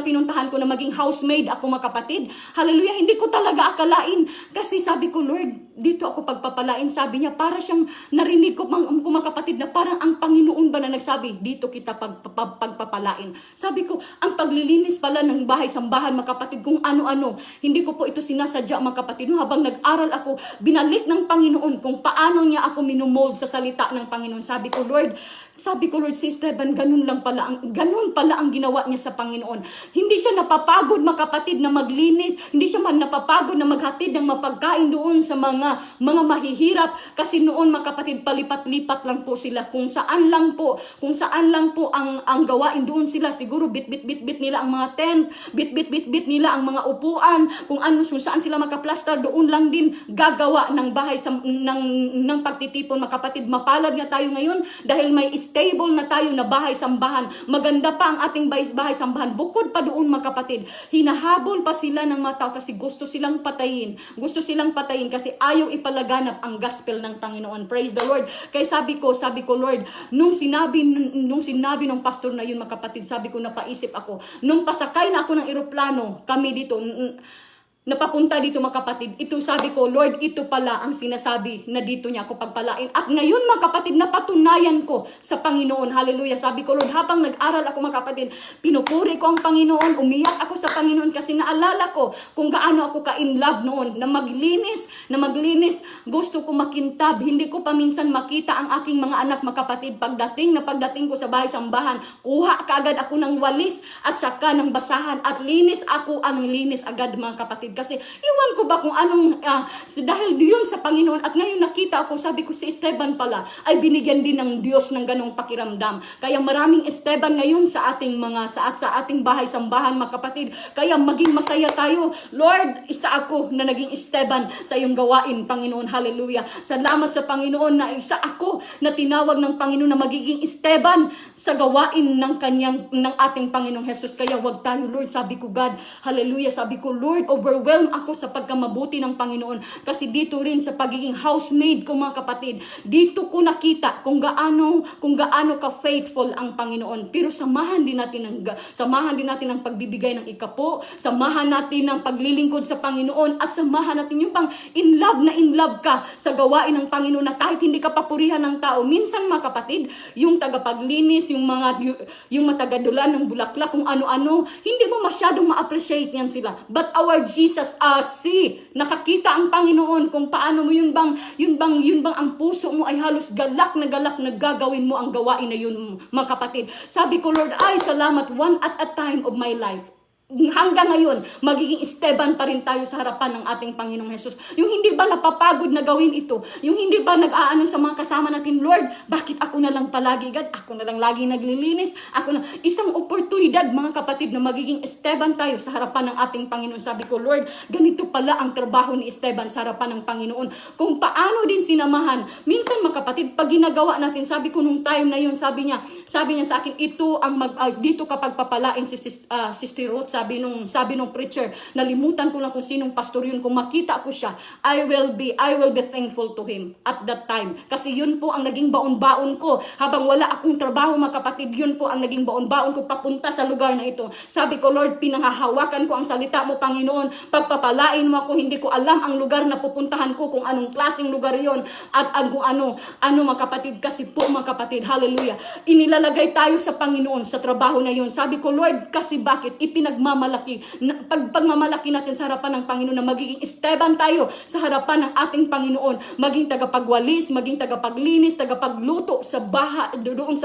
pinuntahan ko na maging housemaid ako, mga kapatid. Hallelujah, hindi ko talaga akalain. Kasi sabi ko, Lord, dito ako pagpapalain. Sabi niya, para siyang narinig ko, mga kapatid, na parang ang Panginoon ba na nagsabi, dito kita pagpapalain. Sabi ko, ang paglilinis pala ng bahay-sambahan, mga kapatid, kung ano-ano, hindi ko po ito sinasadya, mga kapatid. Habang nag-aral ako, binalik ng Panginoon kung paano niya ako minumold sa salita ng Panginoon. Sabi ko, Lord, Sabi ko, Lord, si Esteban, ganun pala ang ginawa niya sa Panginoon. Hindi siya napapagod, mga kapatid, na maglinis. Hindi siya napapagod na maghatid ng mapagkain doon sa mga mahihirap. Kasi noon, mga kapatid, palipat-lipat lang po sila. Kung saan lang po ang gawain doon sila. Siguro bit-bit nila ang mga tent, bit-bit nila ang mga upuan, kung saan sila makaplastar, doon lang din gagawa ng bahay ng pagtitipon, mga kapatid. Mapalad nga tayo ngayon dahil may stable na tayo na bahay-sambahan. Maganda pa ang ating bahay-sambahan. Bukod pa doon, mga kapatid, hinahabol pa sila ng mga tao kasi gusto silang patayin. Kasi ayaw ipalaganap ang gospel ng Panginoon. Praise the Lord. Kaya sabi ko, Lord, nung sinabi ng pastor na yun, mga kapatid, sabi ko, napaisip ako. Nung pasakay na ako ng eroplano, kami dito, napapunta dito, mga kapatid, ito sabi ko, Lord, ito pala ang sinasabi na dito niya ako pagpalain. At ngayon, mga kapatid, napatunayan ko sa Panginoon. Hallelujah. Sabi ko, Lord, habang nag-aral ako, mga kapatid, pinupuri ko ang Panginoon, umiyak ako sa Panginoon kasi naalala ko kung gaano ako ka-in love noon, na maglinis, gusto ko makintab. Hindi ko pa minsan makita ang aking mga anak, mga kapatid. Pagdating ko sa bahay-sambahan, kuha kaagad ako ng walis at saka ng basahan at linis ako ang linis agad, mga kapatid. Kasi iwan ko ba kung anong, dahil yun sa Panginoon. At ngayon nakita ako, sabi ko si Esteban pala ay binigyan din ng Diyos ng ganong pakiramdam. Kaya maraming Esteban ngayon sa ating sa ating bahay-sambahan, mga kapatid. Kaya maging masaya tayo. Lord, isa ako na naging Esteban sa iyong gawain, Panginoon. Hallelujah. Salamat sa Panginoon na isa ako na tinawag ng Panginoon na magiging Esteban sa gawain ng ating Panginoong Jesus. Kaya wag tayo, Lord, sabi ko, God, hallelujah, sabi ko, Lord, overwhelm ako sa pagkamabuti ng Panginoon. Kasi dito rin sa pagiging housemaid ko, mga kapatid, dito ko nakita kung gaano ka faithful ang Panginoon. Pero samahan din natin ang pagbibigay ng ikapo, samahan natin ang paglilingkod sa Panginoon, at samahan natin yung pang in love ka sa gawain ng Panginoon na kahit hindi ka papurihan ng tao. Minsan, mga kapatid, yung tagapaglinis, yung matagadulan ng bulaklak, kung ano-ano, hindi mo masyadong ma-appreciate yan sila. But our Jesus, nakakita ang Panginoon kung paano mo yun bang ang puso mo ay halos galak na gagawin mo ang gawain na yun, mga kapatid. Sabi ko, Lord, ay salamat, one at a time of my life. Hanggang ngayon, magiging Esteban pa rin tayo sa harapan ng ating Panginoong Jesus. Yung hindi ba napapagod na gawin ito? Yung hindi ba nag-aano sa mga kasama natin, Lord, bakit ako na lang palagi, God? Ako na lang lagi naglilinis. Isang oportunidad, mga kapatid, na magiging Esteban tayo sa harapan ng ating Panginoon. Sabi ko, Lord, ganito pala ang trabaho ni Esteban sa harapan ng Panginoon. Kung paano din sinamahan. Minsan, mga kapatid, pag ginagawa natin, sabi ko nung time na yun, sabi niya sa akin, ito ang dito kapag papalain si Sister Ruth, sabi nung preacher, nalimutan ko lang kung sinong pastor yun. Kung makita ko siya, I will be thankful to him at that time. Kasi yun po ang naging baon-baon ko. Habang wala akong trabaho, mga kapatid, yun po ang naging baon-baon ko papunta sa lugar na ito. Sabi ko, Lord, pinanghahawakan ko ang salita mo, Panginoon. Pagpapalain mo ako, hindi ko alam ang lugar na pupuntahan ko, kung anong klaseng lugar yon at kung ano, mga kapatid. Kasi po, mga kapatid, hallelujah, inilalagay tayo sa Panginoon sa trabaho na yun. Sabi ko, Lord, kasi bakit? Pagmamalaki natin sa harapan ng Panginoon na magiging Esteban tayo sa harapan ng ating Panginoon, maging tagapagwalis, maging tagapaglinis, tagapagluto doon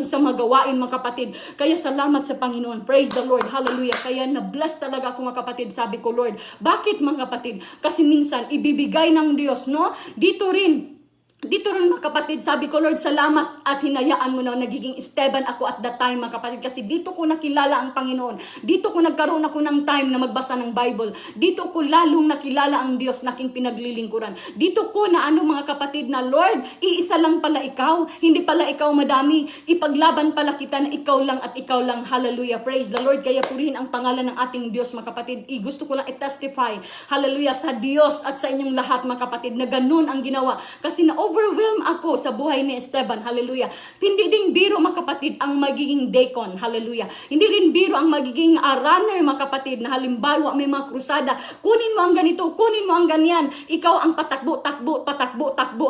sa magawain, mga kapatid. Kaya salamat sa Panginoon. Praise the Lord. Hallelujah. Kaya na-bless talaga ako, mga kapatid. Sabi ko, Lord, bakit, mga kapatid? Kasi minsan ibibigay ng Diyos, no? Dito rin, mga kapatid, sabi ko, Lord, salamat at hinayaan mo na nagiging Esteban ako at that time, mga kapatid, kasi dito ko nakilala ang Panginoon. Dito ko nagkaroon ako ng time na magbasa ng Bible. Dito ko lalong nakilala ang Diyos na aking pinaglilingkuran. Dito ko na mga kapatid, na Lord, iisa lang pala ikaw. Hindi pala ikaw madami. Ipaglaban pala kita na ikaw lang at ikaw lang. Hallelujah. Praise the Lord. Kaya purihin ang pangalan ng ating Diyos, mga kapatid. Gusto ko lang i-testify, hallelujah, sa Diyos at sa inyong lahat, mga kapatid, na ganun ang ginawa. Kasi overwhelmed ako sa buhay ni Esteban. Hallelujah. Hindi din biro, mga kapatid, ang magiging deacon. Hallelujah. Hindi din biro ang magiging runner, mga kapatid, na halimbawa may mga krusada. Kunin mo ang ganito, kunin mo ang ganyan. Ikaw ang patakbo.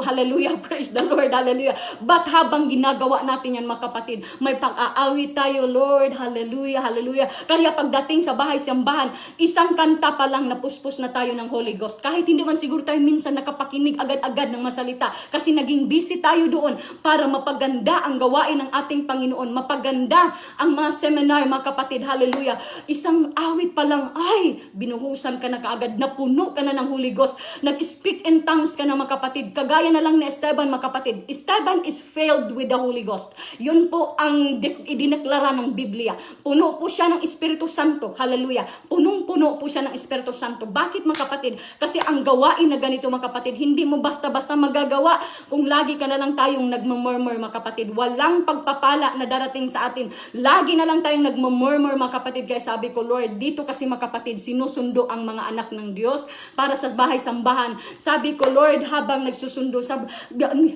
Hallelujah. Praise the Lord. Hallelujah. But habang ginagawa natin yan, mga kapatid, may pag-aawit tayo, Lord. Hallelujah. Hallelujah. Kaya pagdating sa bahay-sambahan, isang kanta pa lang napuspos na tayo ng Holy Ghost. Kahit hindi man siguro tayo minsan nakapakinig agad-agad ng masalita. Kasi naging busy tayo doon para mapaganda ang gawain ng ating Panginoon, mapaganda ang mga seminar, mga kapatid, hallelujah. Isang awit pa lang, ay, binuhusan ka na kaagad, napuno ka na ng Holy Ghost, nag-speak in tongues ka na, mga kapatid. Kagaya na lang ni Esteban, mga kapatid. Esteban is filled with the Holy Ghost. Yun po ang idineklara ng Biblia. Puno po siya ng Espiritu Santo, hallelujah. Punong-puno po siya ng Espiritu Santo. Bakit, mga kapatid? Kasi ang gawain na ganito, mga kapatid, hindi mo basta-basta magagawa kung lagi ka na lang tayong nagmumurmur, mga kapatid. Walang pagpapala na darating sa atin. Lagi na lang tayong nagmumurmur, mga kapatid. Kaya sabi ko, Lord, dito kasi, mga kapatid, sinusundo ang mga anak ng Diyos para sa bahay-sambahan. Sabi ko, Lord, habang nagsusundo,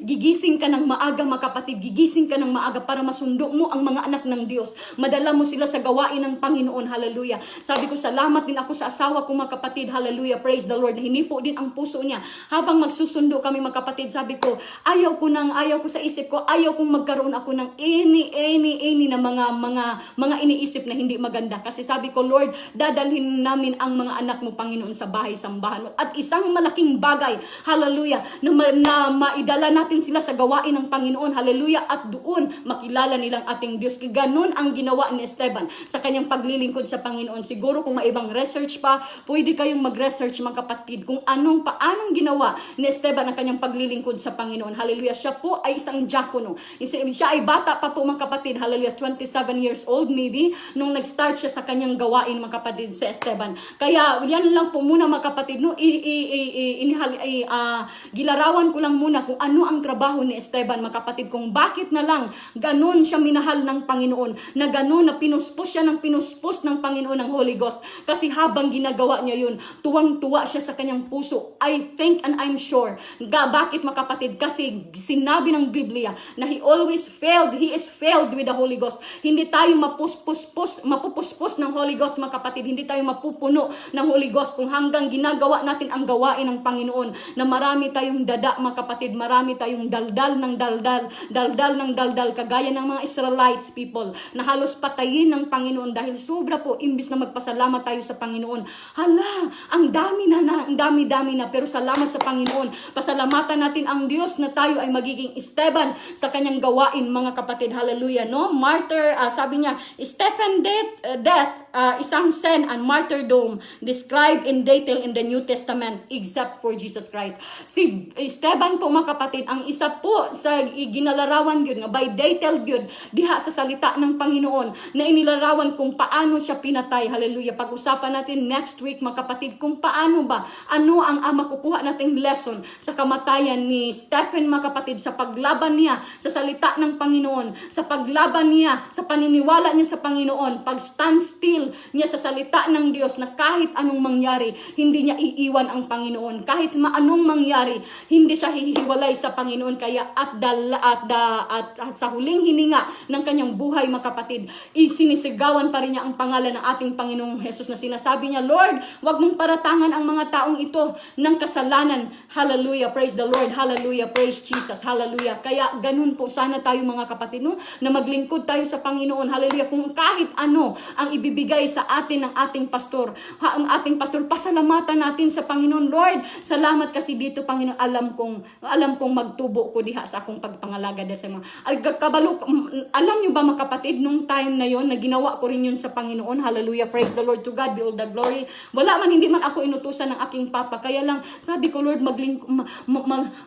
gigising ka ng maaga, mga kapatid. Gigising ka ng maaga para masundo mo ang mga anak ng Diyos. Madala mo sila sa gawain ng Panginoon, hallelujah. Sabi ko, salamat din ako sa asawa ko, mga kapatid, hallelujah, praise the Lord. Hinipo din ang puso niya. Habang magsusundo kami, mga kapatid, sabi ko, ayaw ko sa isip ko, ayaw kong magkaroon ako ng any na mga iniisip na hindi maganda. Kasi sabi ko, Lord, dadalhin namin ang mga anak mo, Panginoon, sa bahay-sambahan. At isang malaking bagay, hallelujah, na maidala natin sila sa gawain ng Panginoon, hallelujah, at doon makilala nilang ating Diyos. Ganun ang ginawa ni Esteban sa kanyang paglilingkod sa Panginoon. Siguro kung may ibang research pa, pwede kayong mag-research, mga kapatid, kung paanong ginawa ni Esteban ang kanyang paglilingkod sa Panginoon. Hallelujah. Siya po ay isang diakono. Siya ay bata pa po, mga kapatid. Hallelujah. 27 years old maybe nung nag-start siya sa kanyang gawain, mga kapatid, si Esteban. Kaya yan lang po muna, mga kapatid, no, gilarawan ko lang muna kung ano ang trabaho ni Esteban, mga kapatid, kung bakit na lang ganun siya minahal ng Panginoon, na ganun na pinuspos siya ng Panginoon ng Holy Ghost. Kasi habang ginagawa niya yun, tuwang-tuwa siya sa kanyang puso. I think and I'm sure. Bakit, mga kapatid? Kasi sinabi ng Biblia na he is filled with the Holy Ghost. Hindi tayo mapupuspos ng Holy Ghost, mga kapatid. Hindi tayo mapupuno ng Holy Ghost kung hanggang ginagawa natin ang gawain ng Panginoon, na marami tayong dada, mga kapatid, marami tayong daldal ng daldal, kagaya ng mga Israelites people, na halos patayin ng Panginoon dahil sobra po, imbis na magpasalamat tayo sa Panginoon. Hala, ang dami na, pero salamat sa Panginoon. Pasalamatan natin ang Diyos na tayo ay magiging Esteban sa kanyang gawain, mga kapatid, hallelujah, no? Martyr, sabi niya, Stephen death, isang sin and martyrdom described in detail in the New Testament except for Jesus Christ. Si Esteban po, mga kapatid, ang isa po sa ginalarawan yun, nga by detail yun, diha sa salita ng Panginoon, na inilarawan kung paano siya pinatay. Hallelujah. Pag-usapan natin next week, mga kapatid, kung paano ba, ano ang makukuha nating lesson sa kamatayan ni Stephen, mga kapatid, sa paglaban niya sa salita ng Panginoon, sa paglaban niya, sa paniniwala niya sa Panginoon, pag stand still niya sa salita ng Diyos, na kahit anong mangyari, hindi niya iiwan ang Panginoon. Kahit anong mangyari, hindi siya hihiwalay sa Panginoon. Kaya at sa huling hininga ng kanyang buhay, mga kapatid, isinisigawan pa rin niya ang pangalan ng ating Panginoong Jesus, na sinasabi niya, Lord, wag mong paratangan ang mga taong ito ng kasalanan. Hallelujah, praise the Lord, hallelujah, praise Jesus, hallelujah. Kaya ganun po sana tayo, mga kapatid, no, na maglingkod tayo sa Panginoon, hallelujah. Kung kahit ano ang ibibigay sa atin ng ating pastor, pasalamatan natin sa Panginoon. Lord, salamat kasi dito, Panginoon, alam kong magtubo ko diha sa akong pagpangalaga sa mga alam niyo ba, mga kapatid, nung time na yon, na ginawa ko rin yun sa Panginoon, hallelujah, praise the Lord, to God be all the glory. Hindi man ako inutusan ng aking papa, kaya lang sabi ko, Lord,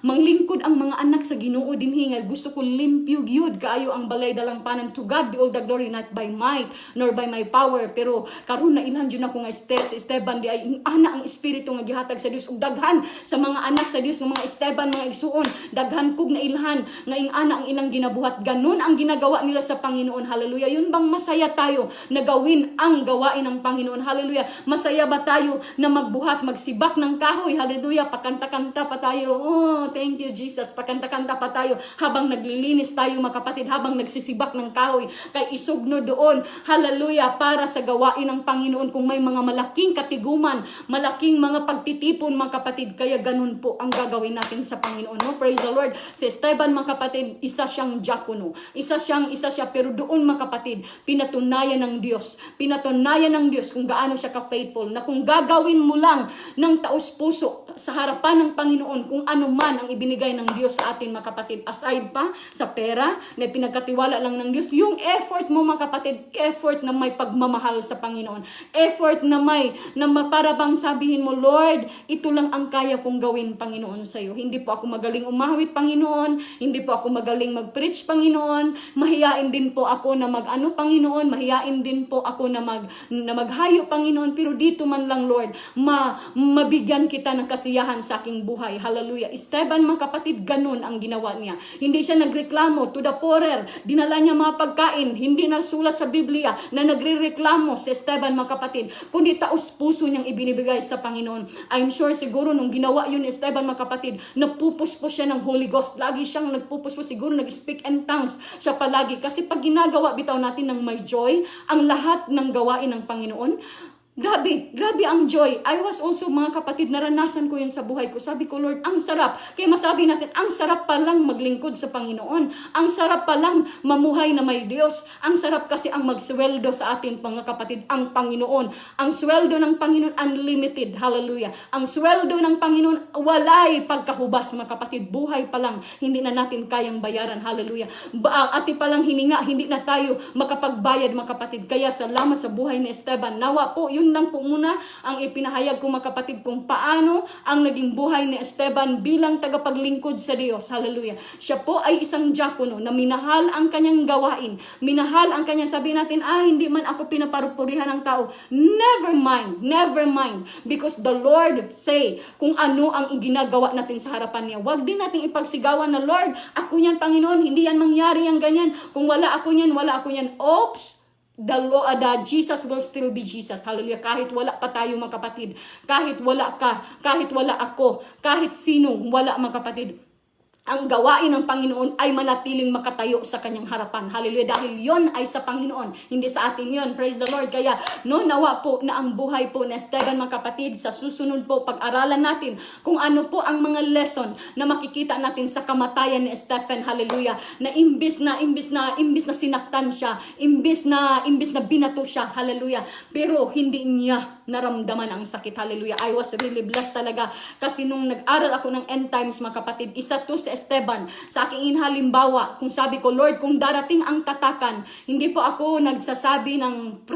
manglingkod ang mga anak sa Ginoo din hingal. Gusto ko limpyo gyud kaayo ang balay dalang panan. To God be all the glory, not by might nor by my power, pero karon na ilan jud ako nga Esteban di ay ana ang espiritu nga gihatag sa Dios, ug daghan sa mga anak sa Dios nga mga Esteban, mga igsuon, daghan kog na ilhan nga ana ang ilang ginabuhat. Ganun ang ginagawa nila sa Panginoon, hallelujah. Yun bang masaya tayo na gawin ang gawain ng Panginoon, hallelujah? Masaya ba tayo na magbuhat, magsibak ng kahoy, hallelujah? Pakanta-kanta pa tayo, oh thank you Jesus, pakanta-kanta pa tayo habang naglilinis tayo, mga kapatid, habang nagsisibak ng kahoy, kay isugno doon, hallelujah, para sa gawain ng Panginoon, kung may mga malaking katiguman, malaking mga pagtitipon mga kapatid, kaya ganun po ang gagawin natin sa Panginoon. No? Praise the Lord. Si Esteban mga kapatid, isa siyang diakono. Isa siya, pero doon mga kapatid, pinatunayan ng Diyos kung gaano siya ka-faithful, na kung gagawin mo lang ng taos puso sa harapan ng Panginoon, kung ano man ang ibinigay ng Diyos sa atin mga kapatid, aside pa sa pera na pinagkatiwala lang ng Diyos, yung effort mo mga kapatid, effort na may pagmamahal sa Panginoon, effort na para bang sabihin mo, Lord, ito lang ang kaya kong gawin Panginoon sa iyo. Hindi po ako magaling umawit Panginoon, hindi po ako magaling mag-preach Panginoon, mahiyain din po ako na mag-ano Panginoon, mahiyain din po ako na maghayo Panginoon, pero dito man lang Lord, mabigyan kita ng kasiyahan sa aking buhay. Hallelujah. Esteban mga kapatid, ganun ang ginawa niya. Hindi siya nagreklamo to the poorer. Dinala niya mga pagkain. Hindi nasulat sa Biblia na nagrereklamo si Esteban mga kapatid, kundi taos puso niyang ibinibigay sa Panginoon. I'm sure siguro nung ginawa yun ni Esteban mga kapatid, nagpupuspos siya ng Holy Ghost. Lagi siyang nagpupuspos, siguro nag-speak in tongues siya palagi. Kasi pag ginagawa bitaw natin ng may joy, ang lahat ng gawain ng Panginoon, grabe ang joy. I was also, mga kapatid, naranasan ko yun sa buhay ko. Sabi ko, Lord, ang sarap. Kaya masabi natin, ang sarap palang maglingkod sa Panginoon. Ang sarap palang mamuhay na may Diyos. Ang sarap kasi ang magsweldo sa atin, mga kapatid, ang Panginoon. Ang sweldo ng Panginoon, unlimited. Hallelujah. Ang sweldo ng Panginoon, walay pagkahubas, mga kapatid. Buhay pa lang, hindi na natin kayang bayaran. Hallelujah. Ati palang hininga, hindi na tayo makapagbayad, mga kapatid. Kaya salamat sa buhay ni Esteban. Nawa po, yun lang po muna ang ipinahayag ko mga kapatid, kung paano ang naging buhay ni Esteban bilang tagapaglingkod sa Diyos. Hallelujah. Siya po ay isang diakono na minahal ang kanyang gawain. Minahal ang kanyang, sabihin natin, hindi man ako pinaparupurihan ng tao. Never mind. Because the Lord say kung ano ang ginagawa natin sa harapan niya. Huwag din natin ipagsigawan na, Lord, ako yan Panginoon, hindi yan mangyari ang ganyan. Kung wala ako yan. Oops! The Jesus will still be Jesus. Hallelujah. Kahit wala pa tayo mga kapatid, kahit wala ka, kahit wala ako, kahit sino wala mga kapatid, ang gawain ng Panginoon ay manatiling makatayo sa kanyang harapan. Hallelujah. Dahil yon ay sa Panginoon, hindi sa atin yon. Praise the Lord. Kaya nawa po na ang buhay po ni Esteban mga kapatid, sa susunod po pag-aralan natin kung ano po ang mga lesson na makikita natin sa kamatayan ni Stephen. Hallelujah. Na imbis na sinaktan siya, imbis na binato siya. Hallelujah. Pero hindi niya naramdaman ang sakit. Hallelujah. I was really blessed talaga kasi nung nag-aral ako ng end times mga kapatid, isa to si Esteban sa aking inhalimbawa. Kung sabi ko, Lord, kung darating ang tatakan, hindi po ako nagsasabi ng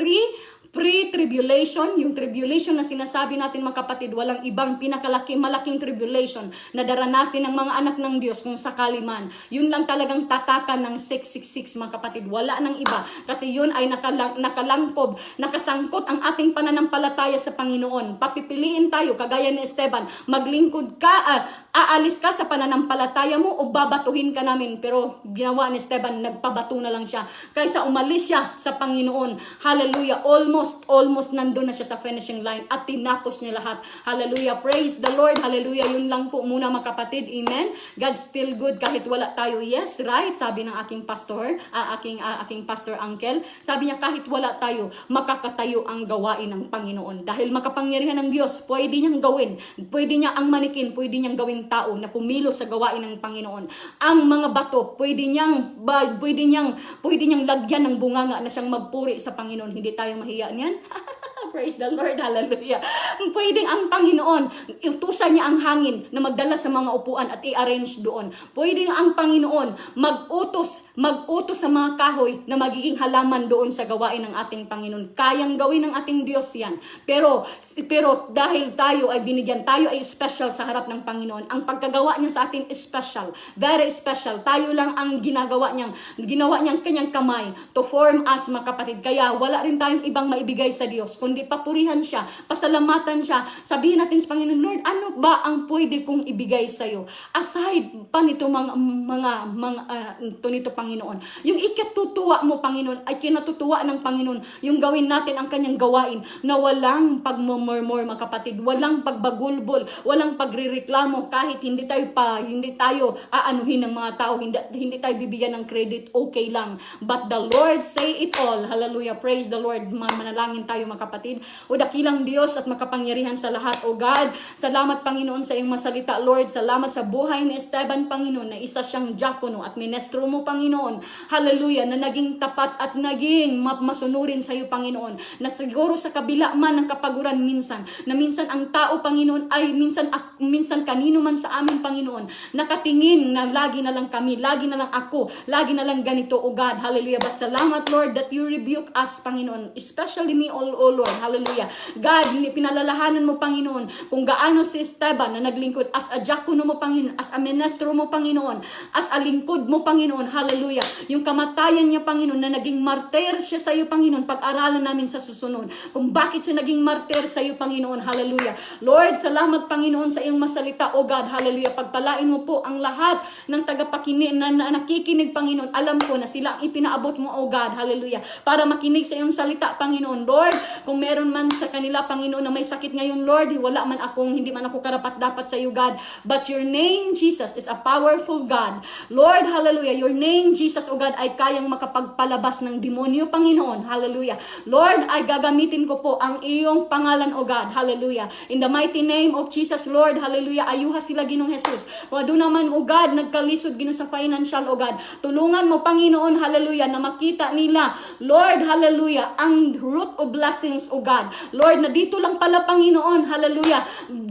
pre-tribulation, yung tribulation na sinasabi natin mga kapatid, walang ibang malaking tribulation na daranasin ng mga anak ng Diyos kung sakali man. Yun lang talagang tatakan ng 666 mga kapatid. Wala nang iba. Kasi yun ay nakalangkob, nakasangkot ang ating pananampalataya sa Panginoon. Papipiliin tayo, kagaya ni Esteban, maglingkod ka, aalis ka sa pananampalataya mo o babatuhin ka namin. Pero ginawa ni Esteban, nagpabato na lang siya. Kaysa umalis siya sa Panginoon. Hallelujah. Almost nandun na siya sa finishing line at tinapos niya lahat. Hallelujah. Praise the Lord. Hallelujah. Yun lang po muna mga kapatid. Amen. God's still good kahit wala tayo. Yes, right. Sabi ng aking pastor, aking pastor uncle, sabi niya kahit wala tayo, makakatayo ang gawain ng Panginoon. Dahil makapangyarihan ng Diyos, pwede niyang gawin. Pwede niya ang manikin, pwede niyang gawing tao na kumilos sa gawain ng Panginoon. Ang mga bato, pwede niyang lagyan ng bunganga na siyang magpuri sa Panginoon. Hindi tayo mahiya niyan. Praise the Lord. Hallelujah. Pwedeng ang Panginoon, utusan niya ang hangin na magdala sa mga upuan at i-arrange doon. Pwedeng ang Panginoon mag-utos sa mga kahoy na magiging halaman doon sa gawain ng ating Panginoon. Kayang gawin ng ating Diyos yan. Pero dahil tayo ay binigyan, tayo ay special sa harap ng Panginoon. Ang pagkagawa niya sa atin is special. Very special. Tayo lang ang ginawa niyang kanyang kamay to form us mga kapatid. Kaya wala rin tayong ibang maibigay sa Diyos, kundi papurihan siya, pasalamatan siya. Sabihin natin sa Panginoon, Lord, ano ba ang pwede kong ibigay sa iyo? Aside pa nito Panginoon. Yung ikatutuwa mo, Panginoon, ay kinatutuwa ng Panginoon. Yung gawin natin ang kanyang gawain na walang pagmumurmur, mga kapatid, walang pagbagulbol, walang pagrereklamo, kahit hindi tayo aanuhin ng mga tao, hindi tayo bibigyan ng credit, okay lang. But the Lord say it all. Hallelujah. Praise the Lord. Manalangin tayo, mga kapatid. O dakilang Diyos at makapangyarihan sa lahat, O God. Salamat, Panginoon, sa iyong masalita, Lord. Salamat sa buhay ni Esteban, Panginoon, na isa siyang diakono at ministro mo, Panginoon. Hallelujah. Na naging tapat at naging masunurin sa iyo, Panginoon. Na siguro sa kabila man ng kapaguran minsan, na minsan ang tao, Panginoon, ay minsan kanino man sa amin, Panginoon, nakatingin na lagi na lang kami, lagi na lang ako, lagi na lang ganito, O God. Hallelujah. But salamat, Lord, that you rebuke us, Panginoon. Especially me, O Lord. Hallelujah. God, pinalalahanan mo, Panginoon, kung gaano si Esteban na naglingkod as a diakono mo, Panginoon, as a ministro mo, Panginoon, as a lingkod mo, Panginoon. Hallelujah. Yung kamatayan niya, Panginoon, na naging martir siya sa iyo, Panginoon, pag-aralan namin sa susunod. Kung bakit siya naging martir sa iyo, Panginoon. Hallelujah. Lord, salamat, Panginoon, sa iyong masalita, O God. Hallelujah. Pagpalain mo po ang lahat ng tagapakinig na nakikinig, Panginoon. Alam ko na sila ang ipinaabot mo, O God. Hallelujah. Para makinig sa iyong salita, Panginoon. Lord, kung meron man sa kanila, Panginoon, na may sakit ngayon, Lord, hindi man ako karapat-dapat sa iyo, God. But your name, Jesus, is a powerful God. Lord, hallelujah. Your name, Jesus, O God, ay kayang makapagpalabas ng demonyo, Panginoon. Hallelujah. Lord, ay gagamitin ko po ang iyong pangalan, O God. Hallelujah. In the mighty name of Jesus, Lord, hallelujah. Ayuha sila, Ginoong Jesus. Kung doon naman, O God, nagkalisod, Ginoon, sa financial, O God. Tulungan mo, Panginoon, hallelujah, na makita nila, Lord, hallelujah, ang root of blessings, O God. Lord, na dito lang pala, Panginoon, hallelujah,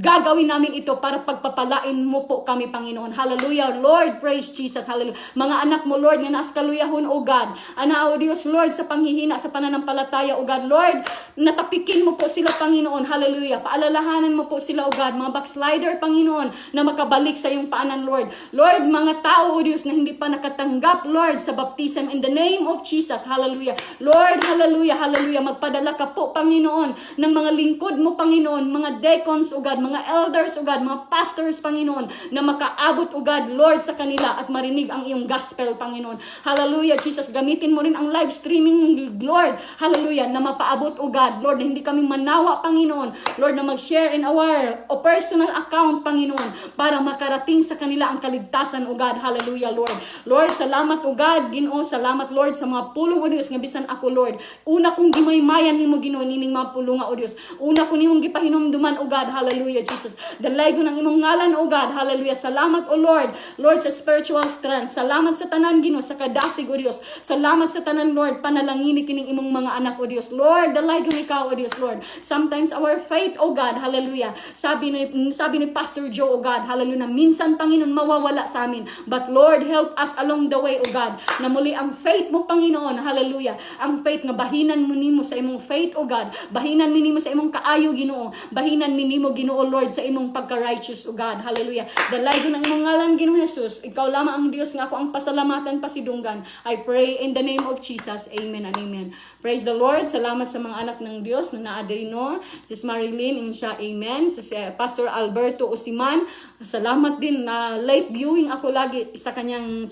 gagawin namin ito para pagpapalain mo po kami, Panginoon. Hallelujah. Lord, praise Jesus. Hallelujah. Mga anak mo, Lord, nga naas kaluyahon, O God. Ana, O Diyos, Lord, sa panghihina, sa pananampalataya, O God. Lord, natapikin mo po sila, Panginoon. Hallelujah. Paalalahanan mo po sila, O God. Mga backslider, Panginoon, na makabalik sa iyong paanan, Lord. Lord, mga tao, O Diyos, na hindi pa nakatanggap, Lord, sa baptism in the name of Jesus. Hallelujah. Lord, hallelujah, hallelujah. Magpadala ka po, Panginoon, ng mga lingkod mo, Panginoon, mga deacons, O God, mga elders, O God, mga pastors, Panginoon, na makaabot, O God, Lord, sa kanila at marinig ang iyong gospel, Panginoon. Hallelujah, Jesus. Gamitin mo rin ang live streaming, Lord. Hallelujah, na mapaabot, O God, Lord, na hindi kami manawa, Panginoon. Lord, na mag-share in our personal account, Panginoon, para makarating sa kanila ang kaligtasan, O God. Hallelujah, Lord. Lord, salamat, O God, Ginoo. Salamat, Lord, sa mga pulong, O Diyos, nga bisan ako, Lord. Una kong gimaymayan nimo, Ginoo, nining mga pulong, O Diyos. Una ko nimong gipahinumduman, O God. Hallelujah, Jesus. Dalay ko ng imong ngalan, O God. Hallelujah. Salamat, O Lord. Lord, sa spiritual strength. Salamat sa tanan, Ginoo, sa kadasig, O Diyos. Salamat sa tanan, Lord. Panalangini kining imong mga anak, O Diyos. Lord, dalay ko ikaw, O Diyos, Lord. Sometimes our faith, O God. Hallelujah. Sabi ni Pastor Joe, O God. Hallelujah. Minsan, Panginoon, mawawala sa amin. But Lord, help us along the way, O God. Na muli ang faith mo, Panginoon. Hallelujah. Ang faith nga bahinan mo nimo sa imong faith, O God. Bahinan mo nimo sa imong kaayo, Ginoo. Bahinan mo nimo, Ginoo, Lord, sa imong pagka-righteous, O God. Hallelujah. Dalay ko ng imong ngalan, Ginoo Jesus. Ikaw lamang ang Dios nga ako ang pasalamatan pasidunggan. I pray in the name of Jesus. Amen and amen. Praise the Lord. Salamat sa mga anak ng Dios na naadirino. Sis Marilyn, insya, amen. Sis Pastor Alberto Osiman, salamat din na live viewing ako lagi sa kanyang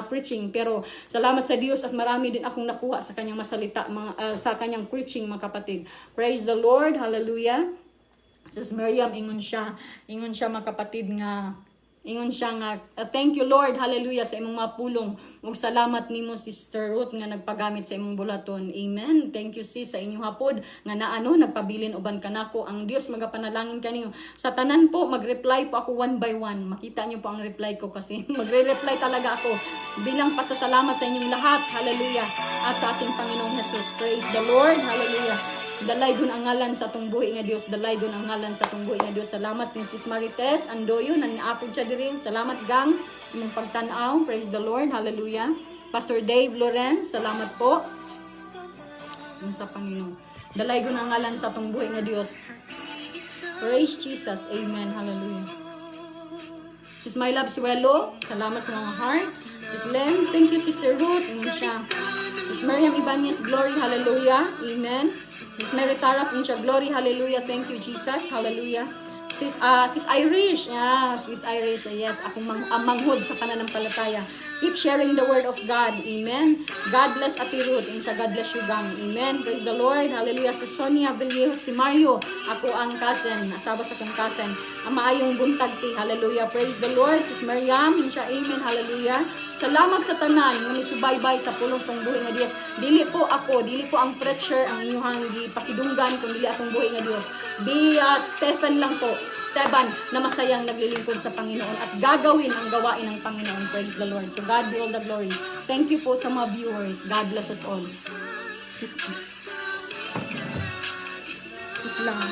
preaching. Pero salamat sa Dios at marami din akong nakuha sa kanyang masalita, sa kanyang preaching, mga kapatid. Praise the Lord. Hallelujah. Sis Miriam, ingon siya mga kapatid nga, thank you Lord, hallelujah, sa imong mga pulong. Ug salamat nimo Sister Ruth nga nagpagamit sa imong bulaton. Amen. Thank you sis sa inyong hapod nga nagpabilin uban kanako. Ang Dios magapanalangin kaniyo. Sa tanan po mag-reply po ako one by one. Makita niyo po ang reply ko kasi magre-reply talaga ako bilang pasasalamat sa inyong lahat. Hallelujah. At sa ating Panginoong Jesus. Praise the Lord. Hallelujah. Dalay gun ang ngalan sa atong buhi nga Dios. Dalay gun ang ngalan sa atong buhi nga Dios. Salamat ni Sis Marites Andoyo na niapod siya diri. Salamat gang imong pagtan-aw. Praise the Lord. Hallelujah. Pastor Dave Lorenz, salamat po. Sa Panginoon. Dalay gun ang ngalan sa atong buhi nga Dios. Praise Jesus. Amen. Hallelujah. Sis My Love Suelo, salamat sa mga heart. Sis Len, thank you Sister Ruth. Siya. Sis Miriam Ibanez, glory, hallelujah, amen. Sis Mary Tarap, siya, glory, hallelujah, thank you Jesus, hallelujah. Sis Irish. Yeah, Sis Irish. Yes, akong manghod sa pananampalataya. Keep sharing the word of God. Amen. God bless Ate Ruth. And siya, God bless you, gang. Amen. Praise the Lord. Hallelujah. Si Sonia Villejos Timario. Ako ang cousin. Asawa sa kong cousin. Ang maayong buntag ti. Hallelujah. Praise the Lord. Sis Mariam. And siya, amen. Hallelujah. Salamat sa tanan. Nga subaybay sa pulos ng buhay nga Dios. Dili po ako. Dili po ang preacher ang inyong pasidunggan kung dili akong buhay nga Dios. Stephen lang po. Esteban na masayang naglilingkod sa Panginoon at gagawin ang gawain ng Panginoon. Praise the Lord. To God be all the glory. Thank you po sa mga viewers. God bless us all. Sis lang.